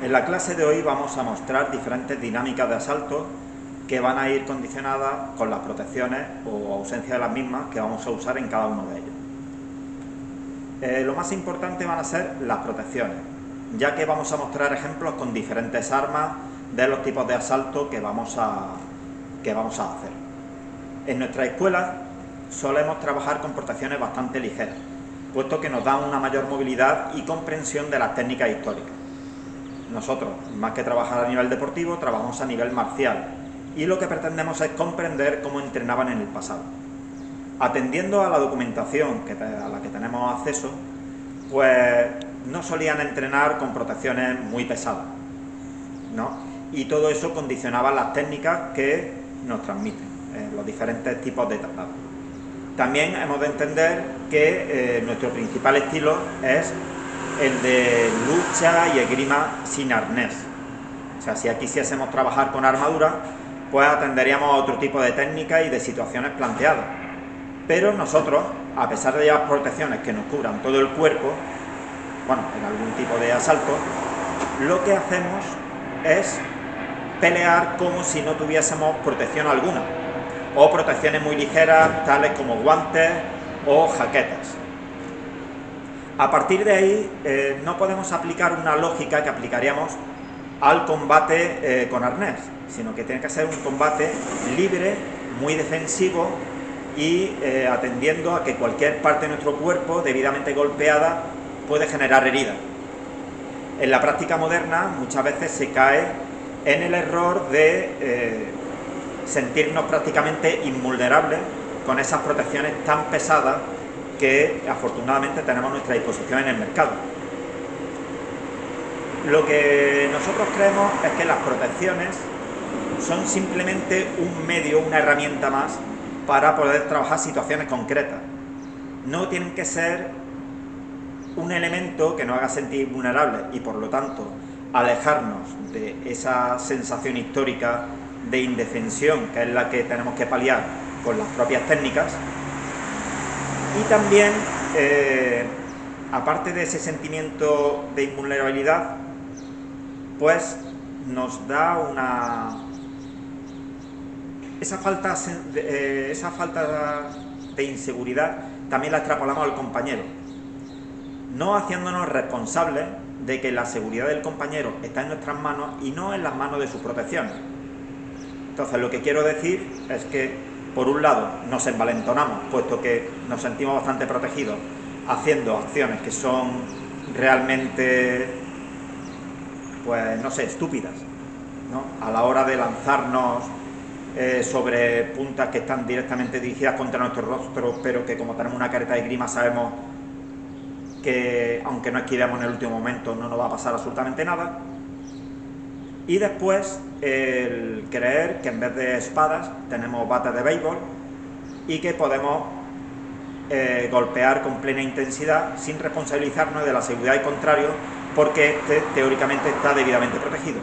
En la clase de hoy vamos a mostrar diferentes dinámicas de asalto que van a ir condicionadas con las protecciones o ausencia de las mismas que vamos a usar en cada uno de ellos. Lo más importante van a ser las protecciones, ya que vamos a mostrar ejemplos con diferentes armas de los tipos de asalto que vamos a hacer. En nuestra escuela solemos trabajar con protecciones bastante ligeras, puesto que nos dan una mayor movilidad y comprensión de las técnicas históricas. Nosotros, más que trabajar a nivel deportivo, trabajamos a nivel marcial y lo que pretendemos es comprender cómo entrenaban en el pasado. Atendiendo a la documentación a la que tenemos acceso, pues no solían entrenar con protecciones muy pesadas, ¿no? Y todo eso condicionaba las técnicas que nos transmiten, los diferentes tipos de traslado. También hemos de entender que nuestro principal estilo es el de lucha y esgrima sin arnés. O sea, si aquí quisiésemos trabajar con armadura, pues atenderíamos a otro tipo de técnicas y de situaciones planteadas. Pero nosotros, a pesar de llevar protecciones que nos cubran todo el cuerpo, bueno, en algún tipo de asalto, lo que hacemos es pelear como si no tuviésemos protección alguna, o protecciones muy ligeras, tales como guantes o jaquetas. A partir de ahí no podemos aplicar una lógica que aplicaríamos al combate con arnés, sino que tiene que ser un combate libre, muy defensivo y atendiendo a que cualquier parte de nuestro cuerpo debidamente golpeada puede generar heridas. En la práctica moderna muchas veces se cae en el error de sentirnos prácticamente invulnerables con esas protecciones tan pesadas que afortunadamente tenemos a nuestra disposición en el mercado. Lo que nosotros creemos es que las protecciones son simplemente un medio, una herramienta más para poder trabajar situaciones concretas. No tienen que ser un elemento que nos haga sentir vulnerables y por lo tanto alejarnos de esa sensación histórica de indefensión que es la que tenemos que paliar con las propias técnicas. Y también, aparte de ese sentimiento de invulnerabilidad, pues nos da esa falta de inseguridad también la extrapolamos al compañero, no haciéndonos responsables de que la seguridad del compañero está en nuestras manos y no en las manos de sus protecciones. Entonces, lo que quiero decir es que por un lado nos envalentonamos, puesto que nos sentimos bastante protegidos haciendo acciones que son realmente, pues no sé, estúpidas, ¿no? A la hora de lanzarnos sobre puntas que están directamente dirigidas contra nuestro rostro, pero que como tenemos una careta de esgrima sabemos que aunque no esquivemos en el último momento no nos va a pasar absolutamente nada. Y después el creer que en vez de espadas tenemos bates de béisbol y que podemos golpear con plena intensidad sin responsabilizarnos de la seguridad del contrario, porque este teóricamente está debidamente protegido.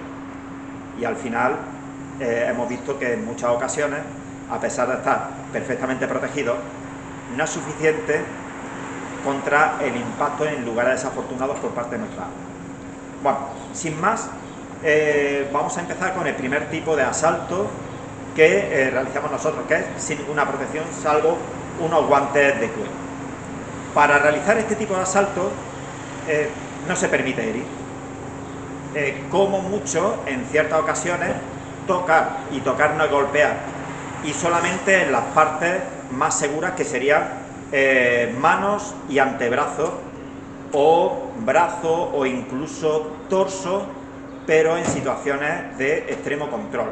Y al final hemos visto que en muchas ocasiones, a pesar de estar perfectamente protegido, no es suficiente contra el impacto en lugares desafortunados por parte de nuestra arma. Bueno, sin más, vamos a empezar con el primer tipo de asalto que realizamos nosotros, que es sin ninguna protección salvo unos guantes de cuero. Para realizar este tipo de asalto no se permite herir, como mucho en ciertas ocasiones tocar, y tocar no es golpear, y solamente en las partes más seguras, que serían manos y antebrazos, o brazo o incluso torso, pero en situaciones de extremo control.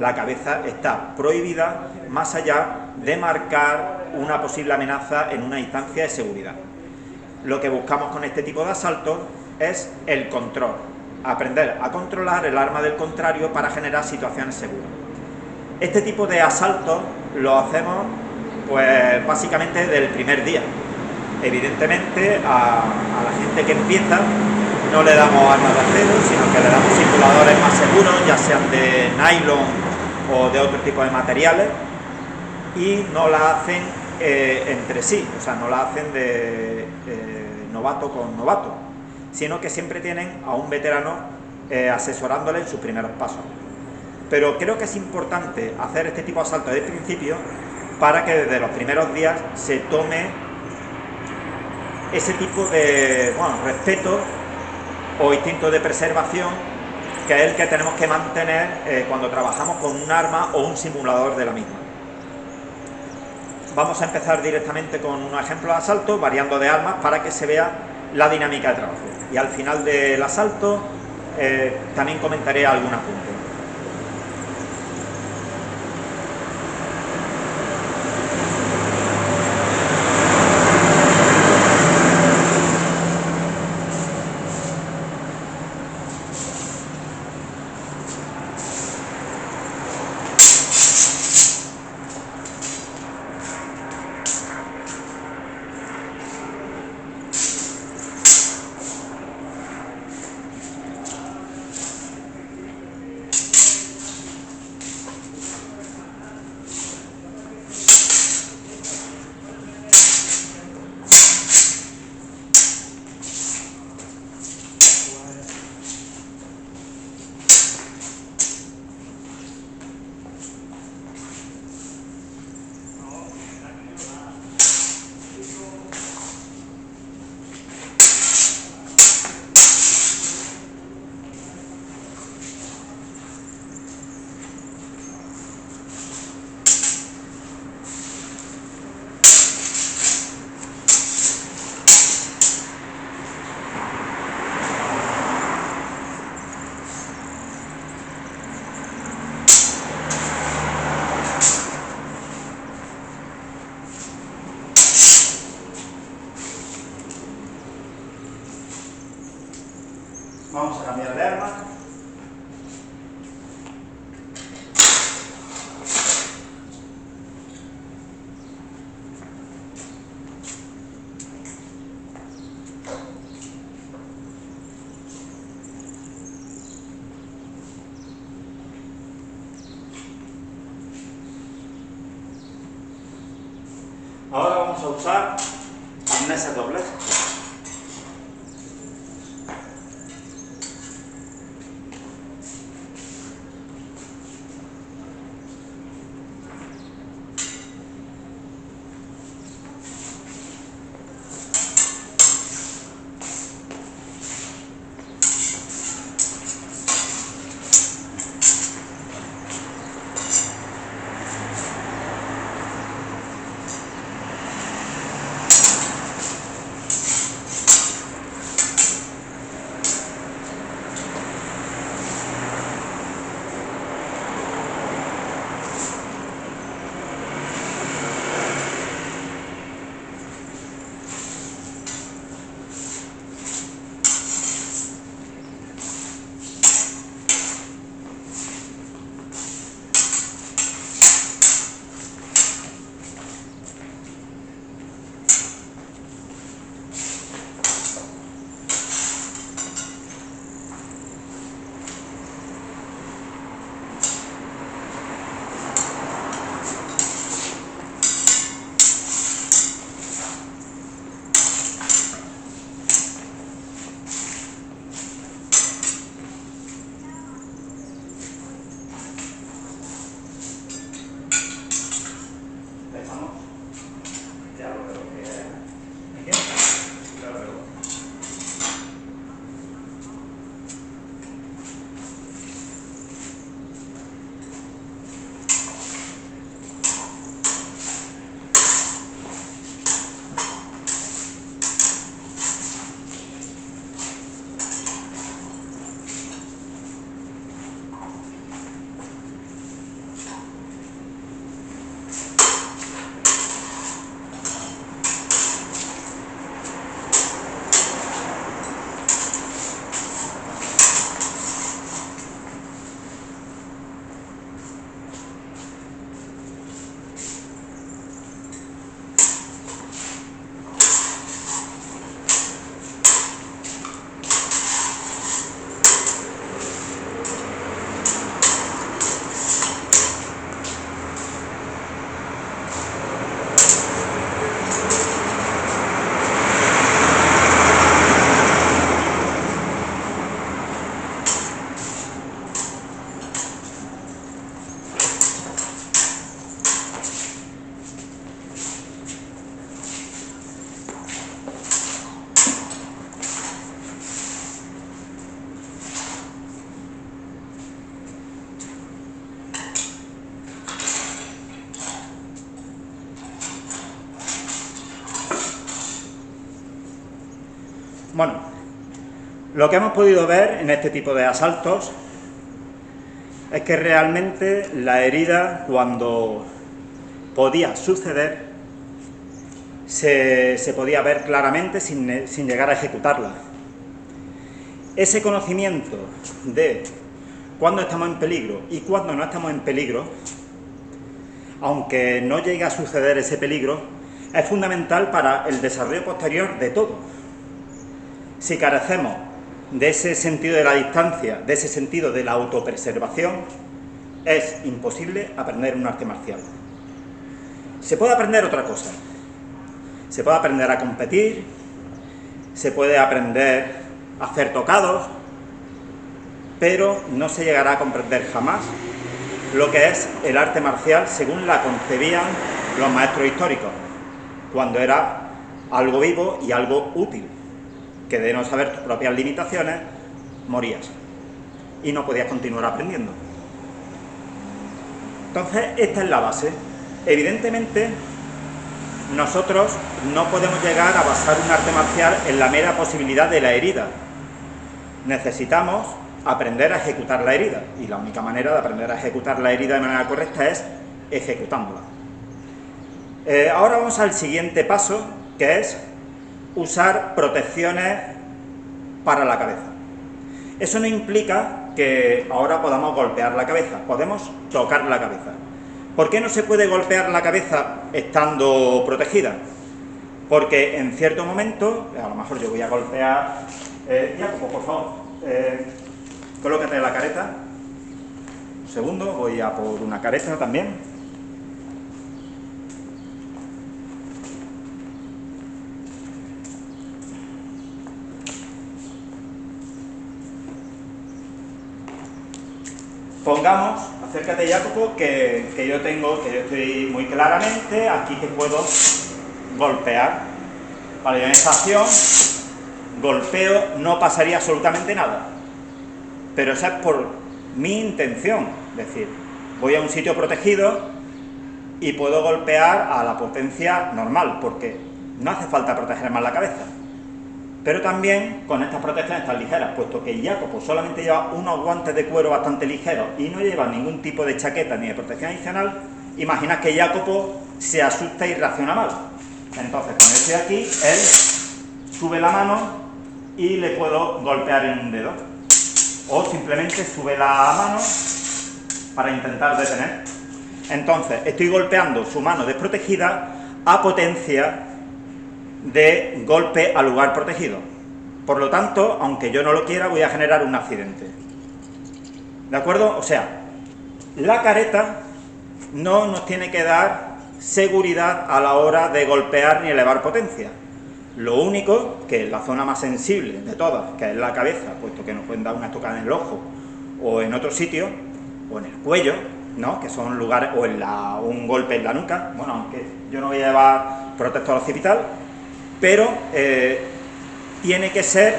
La cabeza está prohibida más allá de marcar una posible amenaza en una instancia de seguridad. Lo que buscamos con este tipo de asaltos es el control, aprender a controlar el arma del contrario para generar situaciones seguras. Este tipo de asaltos lo hacemos pues básicamente desde el primer día. Evidentemente a la gente que empieza no le damos armas de acero, sino que le damos simuladores más seguros, ya sean de nylon o de otro tipo de materiales, y no la hacen entre sí, o sea, no la hacen de novato con novato, sino que siempre tienen a un veterano asesorándole en sus primeros pasos. Pero creo que es importante hacer este tipo de asaltos desde el principio para que desde los primeros días se tome ese tipo de respeto o instinto de preservación, que es el que tenemos que mantener cuando trabajamos con un arma o un simulador de la misma. Vamos a empezar directamente con unos ejemplos de asalto, variando de armas para que se vea la dinámica de trabajo. Y al final del asalto también comentaré algún apunte. Vamos a cambiar de arma. Ahora vamos a usar arneses dobles. Bueno, lo que hemos podido ver en este tipo de asaltos es que realmente la herida, cuando podía suceder, se podía ver claramente sin llegar a ejecutarla. Ese conocimiento de cuándo estamos en peligro y cuándo no estamos en peligro, aunque no llegue a suceder ese peligro, es fundamental para el desarrollo posterior de todo. Si carecemos de ese sentido de la distancia, de ese sentido de la autopreservación, es imposible aprender un arte marcial. Se puede aprender otra cosa. Se puede aprender a competir, se puede aprender a hacer tocados, pero no se llegará a comprender jamás lo que es el arte marcial según la concebían los maestros históricos, cuando era algo vivo y algo útil, que de no saber tus propias limitaciones, morías y no podías continuar aprendiendo. Entonces, esta es la base. Evidentemente, nosotros no podemos llegar a basar un arte marcial en la mera posibilidad de la herida. Necesitamos aprender a ejecutar la herida, y la única manera de aprender a ejecutar la herida de manera correcta es ejecutándola. Ahora vamos al siguiente paso, que es usar protecciones para la cabeza. Eso no implica que ahora podamos golpear la cabeza, podemos tocar la cabeza. ¿Por qué no se puede golpear la cabeza estando protegida? Porque en cierto momento, a lo mejor yo voy a golpear... Jacopo, por favor, colócate la careta. Un segundo, voy a por una careta también. Pongamos, acércate Jacopo, que yo estoy muy claramente, aquí que puedo golpear. Vale, en esta acción, golpeo, no pasaría absolutamente nada. Pero esa es por mi intención, es decir, voy a un sitio protegido y puedo golpear a la potencia normal, porque no hace falta proteger más la cabeza. Pero también con estas protecciones tan ligeras, puesto que Jacopo solamente lleva unos guantes de cuero bastante ligeros y no lleva ningún tipo de chaqueta ni de protección adicional, imaginad que Jacopo se asusta y reacciona mal. Entonces, con este de aquí, él sube la mano y le puedo golpear en un dedo. O simplemente sube la mano para intentar detener. Entonces, estoy golpeando su mano desprotegida a potencia de golpe al lugar protegido. Por lo tanto, aunque yo no lo quiera, voy a generar un accidente. ¿De acuerdo? O sea, la careta no nos tiene que dar seguridad a la hora de golpear ni elevar potencia. Lo único, que es la zona más sensible de todas, que es la cabeza, puesto que nos pueden dar una estocada en el ojo o en otro sitio, o en el cuello, ¿no? Que son lugares, o en un golpe en la nuca, bueno, aunque yo no voy a llevar protector occipital, pero tiene que ser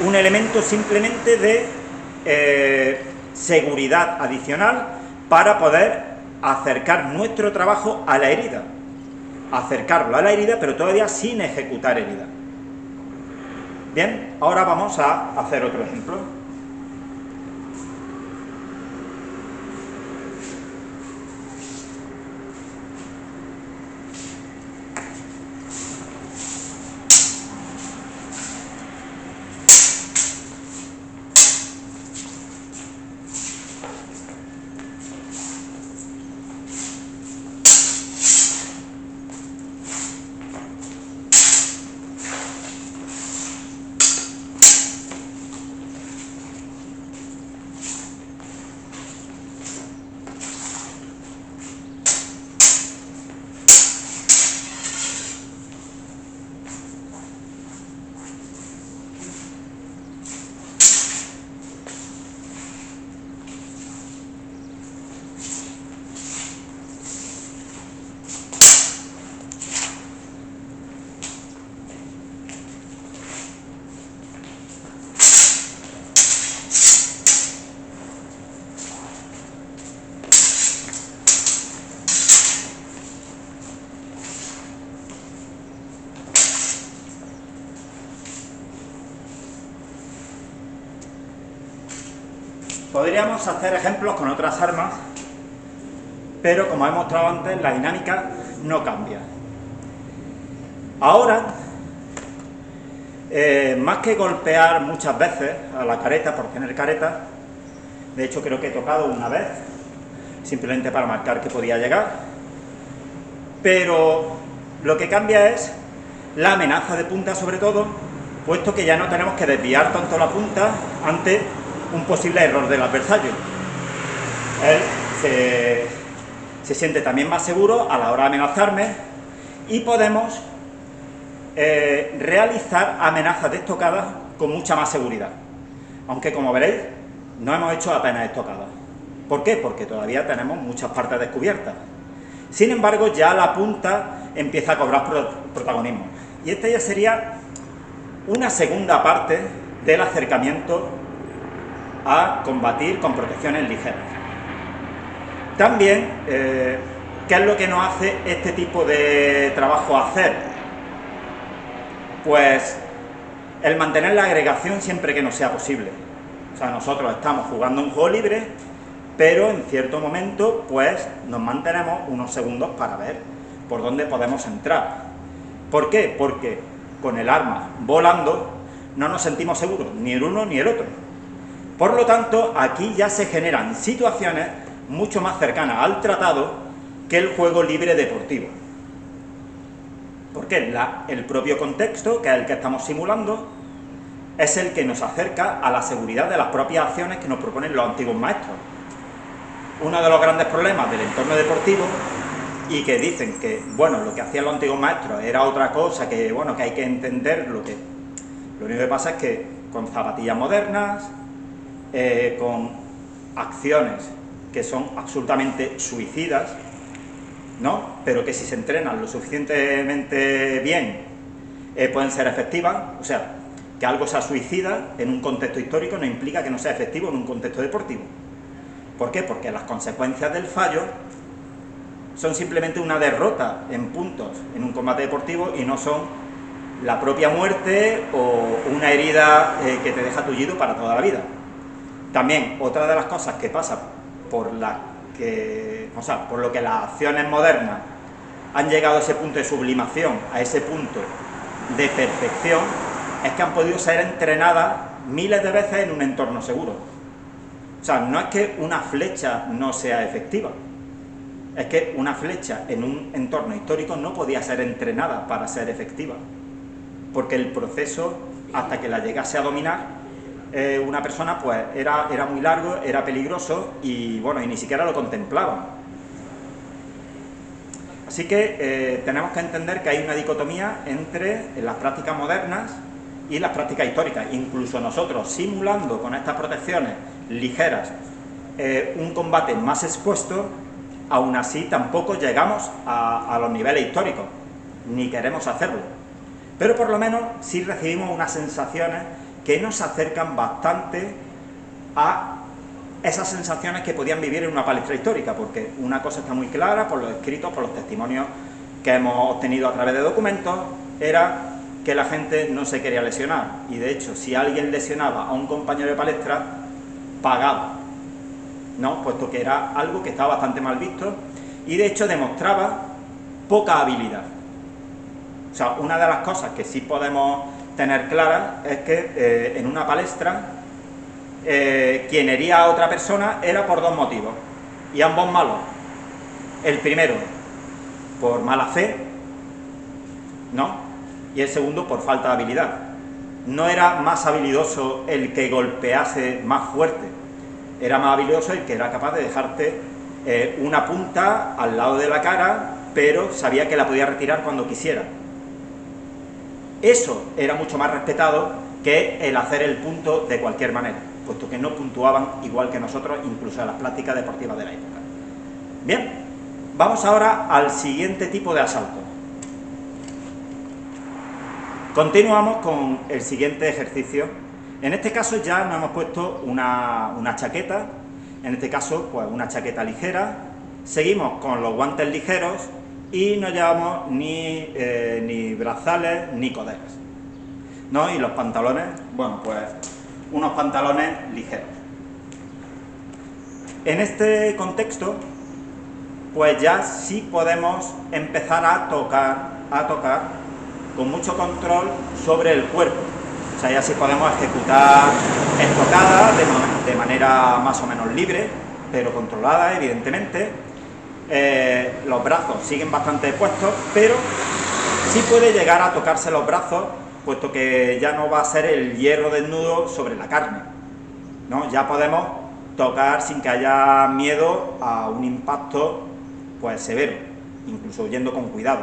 un elemento simplemente de seguridad adicional para poder acercar nuestro trabajo a la herida. Acercarlo a la herida, pero todavía sin ejecutar herida. Bien, ahora vamos a hacer otro ejemplo. Podríamos hacer ejemplos con otras armas, pero como he mostrado antes, la dinámica no cambia. Ahora, más que golpear muchas veces a la careta por tener careta, de hecho creo que he tocado una vez, simplemente para marcar que podía llegar, pero lo que cambia es la amenaza de punta, sobre todo, puesto que ya no tenemos que desviar tanto la punta ante un posible error del adversario. Él se siente también más seguro a la hora de amenazarme y podemos realizar amenazas de estocadas con mucha más seguridad. Aunque, como veréis, no hemos hecho apenas estocadas. ¿Por qué? Porque todavía tenemos muchas partes descubiertas. Sin embargo, ya la punta empieza a cobrar protagonismo. Y esta ya sería una segunda parte del acercamiento a combatir con protecciones ligeras. También, ¿qué es lo que nos hace este tipo de trabajo hacer? Pues el mantener la agregación siempre que nos sea posible. O sea, nosotros estamos jugando un juego libre, pero en cierto momento pues nos mantenemos unos segundos para ver por dónde podemos entrar. ¿Por qué? Porque con el arma volando no nos sentimos seguros, ni el uno ni el otro. Por lo tanto, aquí ya se generan situaciones mucho más cercanas al tratado que el juego libre deportivo. Porque el propio contexto, que es el que estamos simulando, es el que nos acerca a la seguridad de las propias acciones que nos proponen los antiguos maestros. Uno de los grandes problemas del entorno deportivo, y que dicen que, bueno, lo que hacían los antiguos maestros era otra cosa, que, bueno, que hay que entender lo único que pasa es que con zapatillas modernas, con acciones que son absolutamente suicidas, ¿no? Pero que si se entrenan lo suficientemente bien pueden ser efectivas. O sea, que algo sea suicida en un contexto histórico no implica que no sea efectivo en un contexto deportivo. ¿Por qué? Porque las consecuencias del fallo son simplemente una derrota en puntos en un combate deportivo y no son la propia muerte o una herida que te deja tullido para toda la vida. También, otra de las cosas que pasa por lo que las acciones modernas han llegado a ese punto de sublimación, a ese punto de perfección, es que han podido ser entrenadas miles de veces en un entorno seguro. O sea, no es que una flecha no sea efectiva, es que una flecha en un entorno histórico no podía ser entrenada para ser efectiva, porque el proceso, hasta que la llegase a dominar una persona, pues era muy largo, era peligroso y, bueno, y ni siquiera lo contemplaban. Así que tenemos que entender que hay una dicotomía entre las prácticas modernas y las prácticas históricas. Incluso nosotros, simulando con estas protecciones ligeras un combate más expuesto, aún así tampoco llegamos a los niveles históricos, ni queremos hacerlo. Pero por lo menos sí recibimos unas sensaciones que nos acercan bastante a esas sensaciones que podían vivir en una palestra histórica, porque una cosa está muy clara por los escritos, por los testimonios que hemos obtenido a través de documentos, era que la gente no se quería lesionar, y de hecho, si alguien lesionaba a un compañero de palestra, pagaba, ¿no? Puesto que era algo que estaba bastante mal visto, y de hecho demostraba poca habilidad. O sea, una de las cosas que sí podemos tener claras es que en una palestra quien hería a otra persona era por dos motivos, y ambos malos. El primero, por mala fe, ¿no? Y el segundo, por falta de habilidad. No era más habilidoso el que golpease más fuerte, era más habilidoso el que era capaz de dejarte una punta al lado de la cara, pero sabía que la podía retirar cuando quisiera. Eso era mucho más respetado que el hacer el punto de cualquier manera, puesto que no puntuaban igual que nosotros, incluso en las prácticas deportivas de la época. Bien, vamos ahora al siguiente tipo de asalto. Continuamos con el siguiente ejercicio. En este caso ya nos hemos puesto una chaqueta, en este caso pues una chaqueta ligera, seguimos con los guantes ligeros y no llevamos ni brazales ni coderas, ¿no? Y los pantalones, bueno, pues unos pantalones ligeros. En este contexto, pues ya sí podemos empezar a tocar con mucho control sobre el cuerpo. O sea, ya sí podemos ejecutar estocadas de manera más o menos libre, pero controlada, evidentemente. Los brazos siguen bastante puestos, pero sí puede llegar a tocarse los brazos, puesto que ya no va a ser el hierro desnudo sobre la carne, ¿no? Ya podemos tocar sin que haya miedo a un impacto pues severo, incluso yendo con cuidado.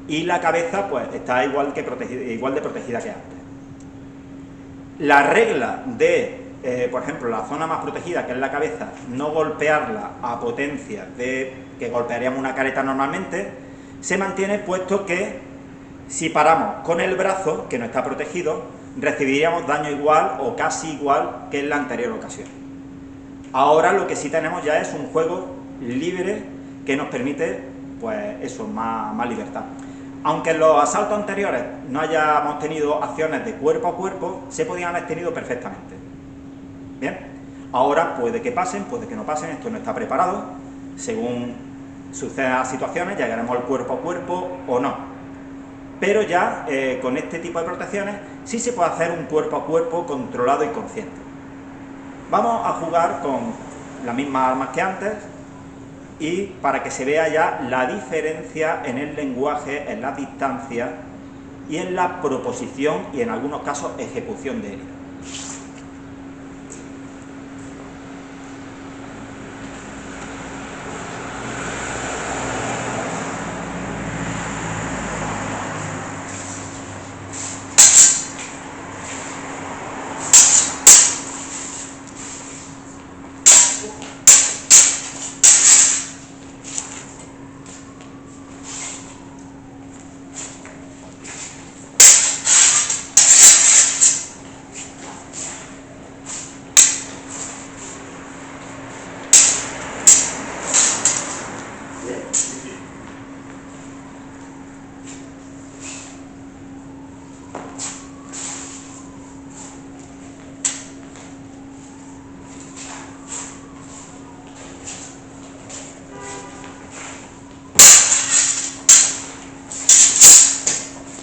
Y la cabeza pues está igual de protegida que antes. La regla de, por ejemplo, la zona más protegida, que es la cabeza, no golpearla a potencia de que golpearíamos una careta normalmente, se mantiene, puesto que si paramos con el brazo, que no está protegido, recibiríamos daño igual o casi igual que en la anterior ocasión. Ahora lo que sí tenemos ya es un juego libre que nos permite, pues eso, más libertad. Aunque en los asaltos anteriores no hayamos tenido acciones de cuerpo a cuerpo, se podían haber tenido perfectamente. Bien, ahora puede que pasen, puede que no pasen, esto no está preparado. Según sucedan las situaciones, llegaremos al cuerpo a cuerpo o no. Pero ya con este tipo de protecciones sí se puede hacer un cuerpo a cuerpo controlado y consciente. Vamos a jugar con las mismas armas que antes, y para que se vea ya la diferencia en el lenguaje, en la distancia y en la proposición y en algunos casos ejecución de él.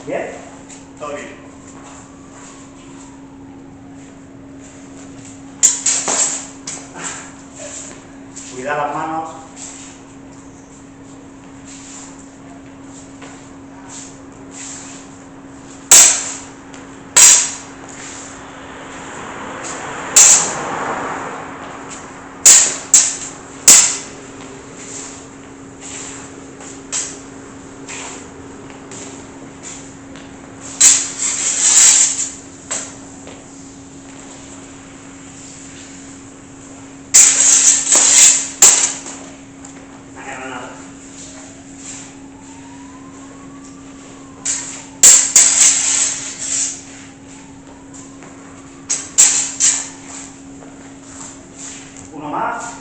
¿Bien? Todo bien. Cuidar las manos. Uno más.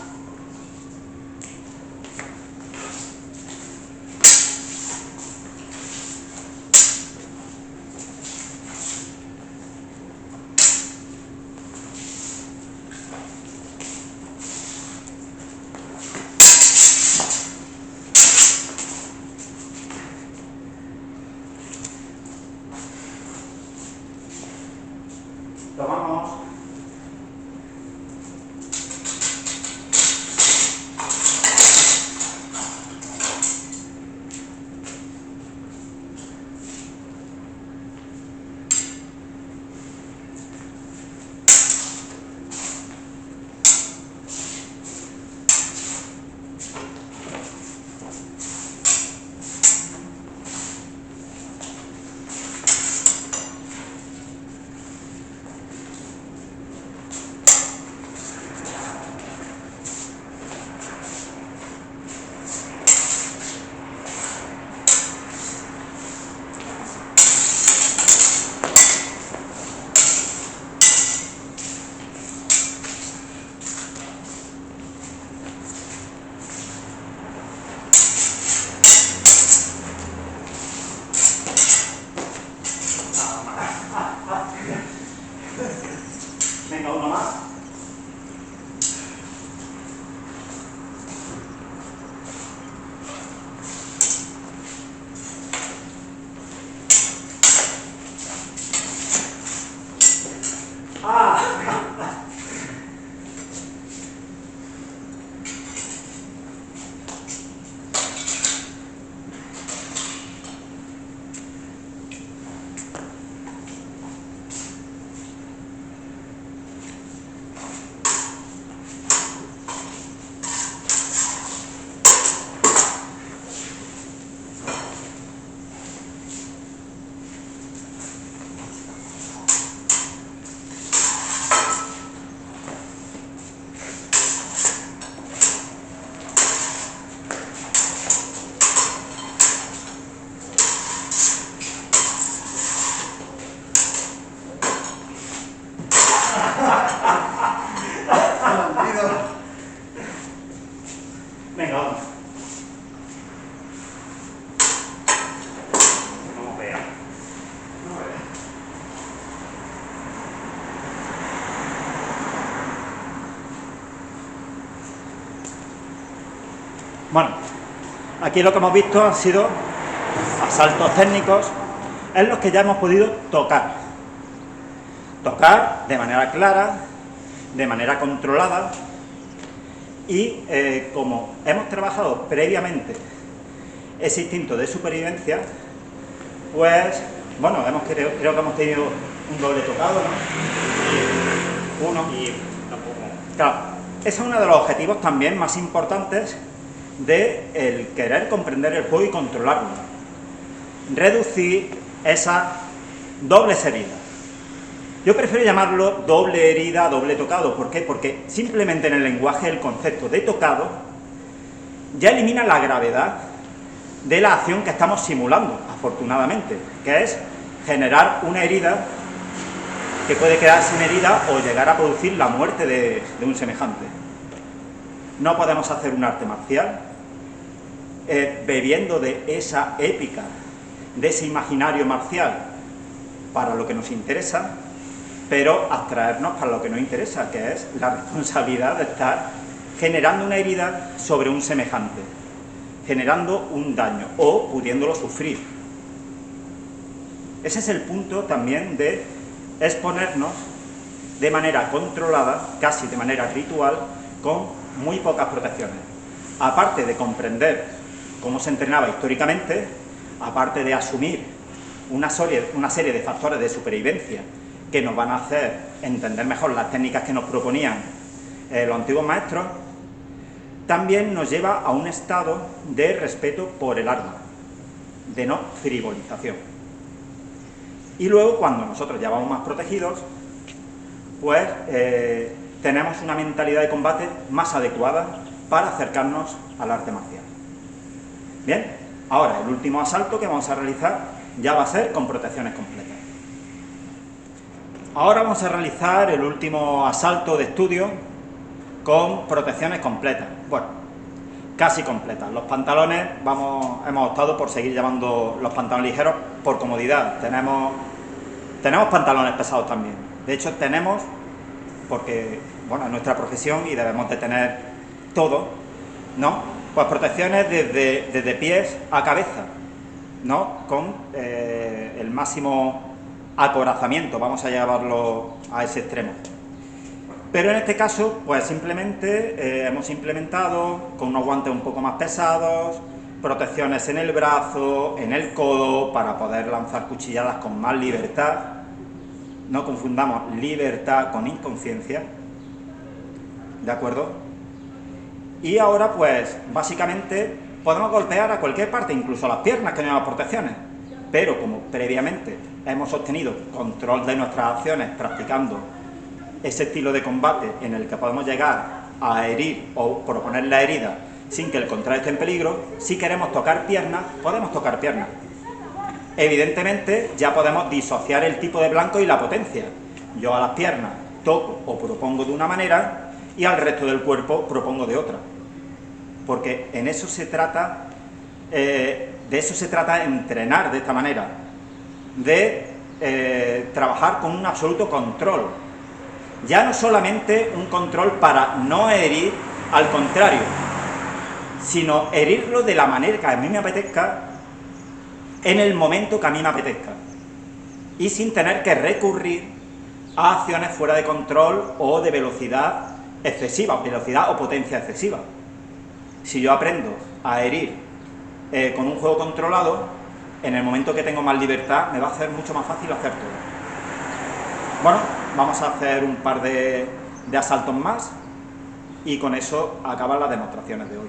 Tomamos. Venga, uno más. Venga, vamos. No vea. Bueno, aquí lo que hemos visto han sido asaltos técnicos en los que ya hemos podido tocar de manera clara, de manera controlada, y como hemos trabajado previamente ese instinto de supervivencia, pues bueno, creo que hemos tenido un doble tocado, ¿no? Uno. Y tampoco. Claro, ese es uno de los objetivos también más importantes de el querer comprender el juego y controlarlo. Reducir esas dobles heridas. Yo prefiero llamarlo doble herida, doble tocado. ¿Por qué? Porque simplemente en el lenguaje el concepto de tocado ya elimina la gravedad de la acción que estamos simulando, afortunadamente, que es generar una herida que puede quedar sin herida o llegar a producir la muerte de un semejante. No podemos hacer un arte marcial bebiendo de esa épica, de ese imaginario marcial para lo que nos interesa, pero abstraernos para lo que nos interesa, que es la responsabilidad de estar generando una herida sobre un semejante, generando un daño o pudiéndolo sufrir. Ese es el punto también de exponernos de manera controlada, casi de manera ritual, con muy pocas protecciones. Aparte de comprender cómo se entrenaba históricamente, aparte de asumir una serie de factores de supervivencia que nos van a hacer entender mejor las técnicas que nos proponían los antiguos maestros, también nos lleva a un estado de respeto por el arma, de no frivolización. Y luego, cuando nosotros ya vamos más protegidos, pues tenemos una mentalidad de combate más adecuada para acercarnos al arte marcial. Bien, ahora el último asalto que vamos a realizar ya va a ser con protecciones completas. Ahora vamos a realizar el último asalto de estudio con protecciones completas. Bueno, casi completas. Los pantalones, hemos optado por seguir llamando los pantalones ligeros por comodidad. Tenemos pantalones pesados también. De hecho, tenemos, porque bueno, es nuestra profesión y debemos de tener todo, ¿no? Pues protecciones desde pies a cabeza, ¿no? Con el máximo acorazamiento, vamos a llevarlo a ese extremo. Pero en este caso, pues simplemente hemos implementado con unos guantes un poco más pesados, protecciones en el brazo, en el codo, para poder lanzar cuchilladas con más libertad. No confundamos libertad con inconsciencia, ¿de acuerdo? Y ahora, pues, básicamente podemos golpear a cualquier parte, incluso a las piernas que no llevan protecciones, pero como previamente hemos obtenido control de nuestras acciones practicando ese estilo de combate en el que podemos llegar a herir o proponer la herida sin que el contrario esté en peligro, si queremos tocar piernas, podemos tocar piernas. Evidentemente ya podemos disociar el tipo de blanco y la potencia. Yo a las piernas toco o propongo de una manera y al resto del cuerpo propongo de otra. Porque en eso se trata, de eso se trata entrenar de esta manera, de trabajar con un absoluto control. Ya no solamente un control para no herir al contrario, sino herirlo de la manera que a mí me apetezca, en el momento que a mí me apetezca, y sin tener que recurrir a acciones fuera de control o de velocidad excesiva, velocidad o potencia excesiva. Si yo aprendo a herir con un juego controlado, en el momento que tengo más libertad me va a ser mucho más fácil hacer todo. Bueno, vamos a hacer un par de asaltos más y con eso acaban las demostraciones de hoy.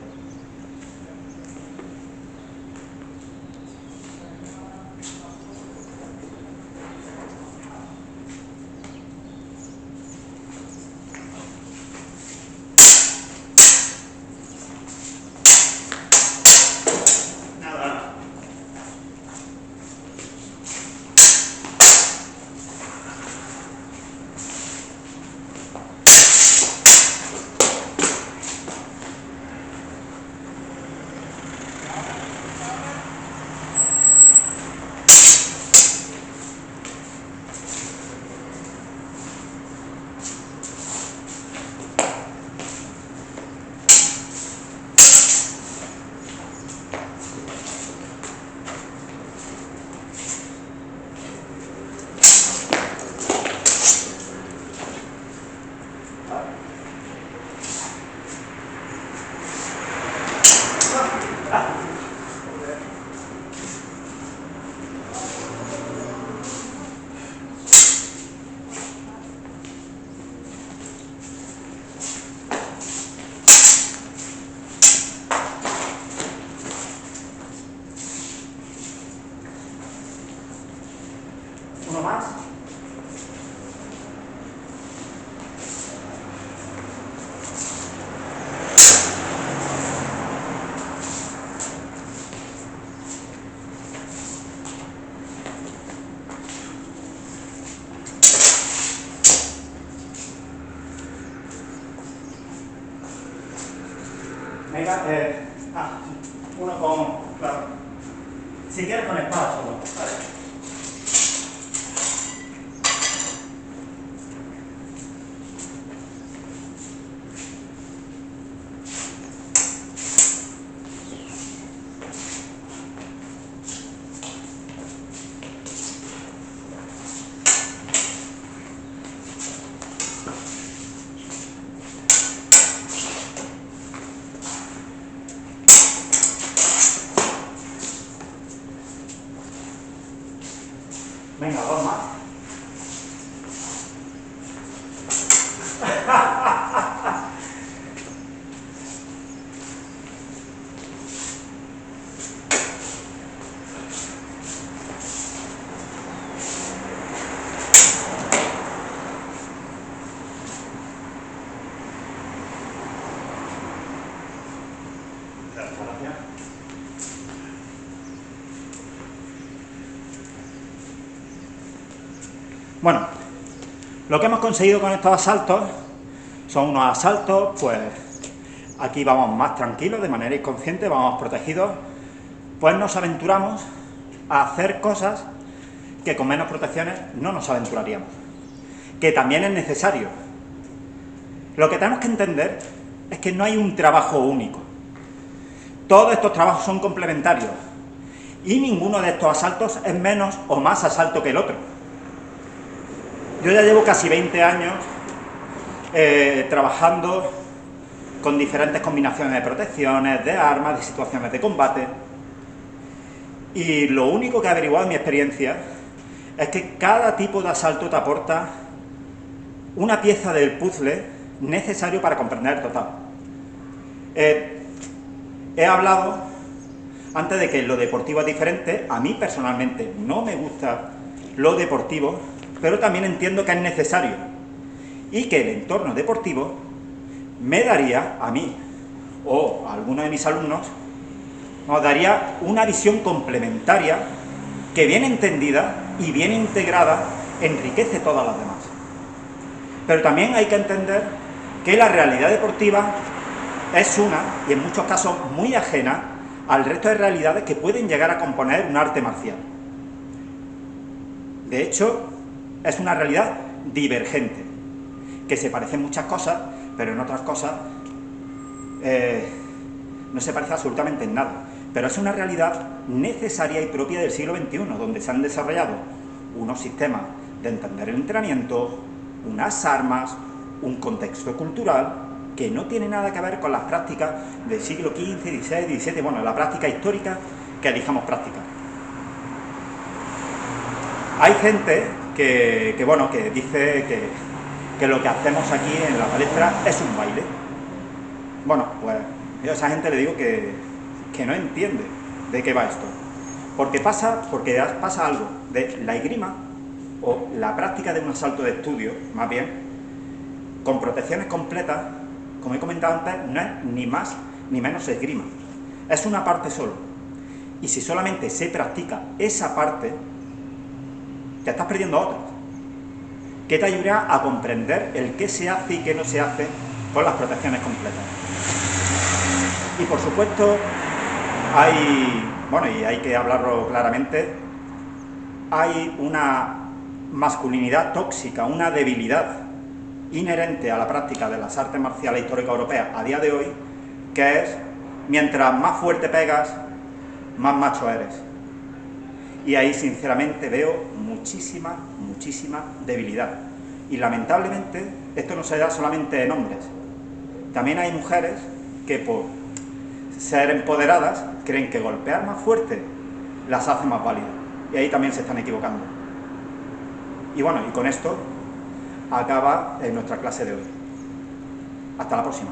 Venga, uno con... Claro. Si quieres con espada solo. Vale. Venga, dos más. Gracias. Bueno, lo que hemos conseguido con estos asaltos son unos asaltos, pues aquí vamos más tranquilos, de manera inconsciente, vamos protegidos, pues nos aventuramos a hacer cosas que con menos protecciones no nos aventuraríamos, que también es necesario. Lo que tenemos que entender es que no hay un trabajo único. Todos estos trabajos son complementarios y ninguno de estos asaltos es menos o más asalto que el otro. Yo ya llevo casi 20 años trabajando con diferentes combinaciones de protecciones, de armas, de situaciones de combate, y lo único que he averiguado en mi experiencia es que cada tipo de asalto te aporta una pieza del puzzle necesario para comprender el total. He hablado antes de que lo deportivo es diferente. A mí personalmente no me gusta lo deportivo, pero también entiendo que es necesario y que el entorno deportivo me daría a mí o a alguno de mis alumnos, nos daría una visión complementaria que bien entendida y bien integrada enriquece todas las demás. Pero también hay que entender que la realidad deportiva es una, y en muchos casos muy ajena, al resto de realidades que pueden llegar a componer un arte marcial. De hecho, es una realidad divergente, que se parece en muchas cosas, pero en otras cosas no se parece absolutamente en nada. Pero es una realidad necesaria y propia del siglo XXI, donde se han desarrollado unos sistemas de entender el entrenamiento, unas armas, un contexto cultural que no tiene nada que ver con las prácticas del siglo XV, XVI, XVII, bueno, la práctica histórica que elijamos practicar. Hay gente que dice que lo que hacemos aquí en la palestra es un baile. Bueno, pues yo a esa gente le digo que no entiende de qué va esto. Porque pasa algo de la esgrima, o la práctica de un asalto de estudio, más bien, con protecciones completas, como he comentado antes, no es ni más ni menos esgrima. Es una parte solo. Y si solamente se practica esa parte, te estás perdiendo otras, que te ayudará a comprender el qué se hace y qué no se hace con las protecciones completas. Y por supuesto, y hay que hablarlo claramente, hay una masculinidad tóxica, una debilidad inherente a la práctica de las artes marciales históricas europeas a día de hoy, que es, mientras más fuerte pegas, más macho eres. Y ahí sinceramente veo muchísima debilidad. Y lamentablemente esto no se da solamente en hombres. También hay mujeres que por ser empoderadas creen que golpear más fuerte las hace más válidas. Y ahí también se están equivocando. Y bueno, y con esto acaba nuestra clase de hoy. Hasta la próxima.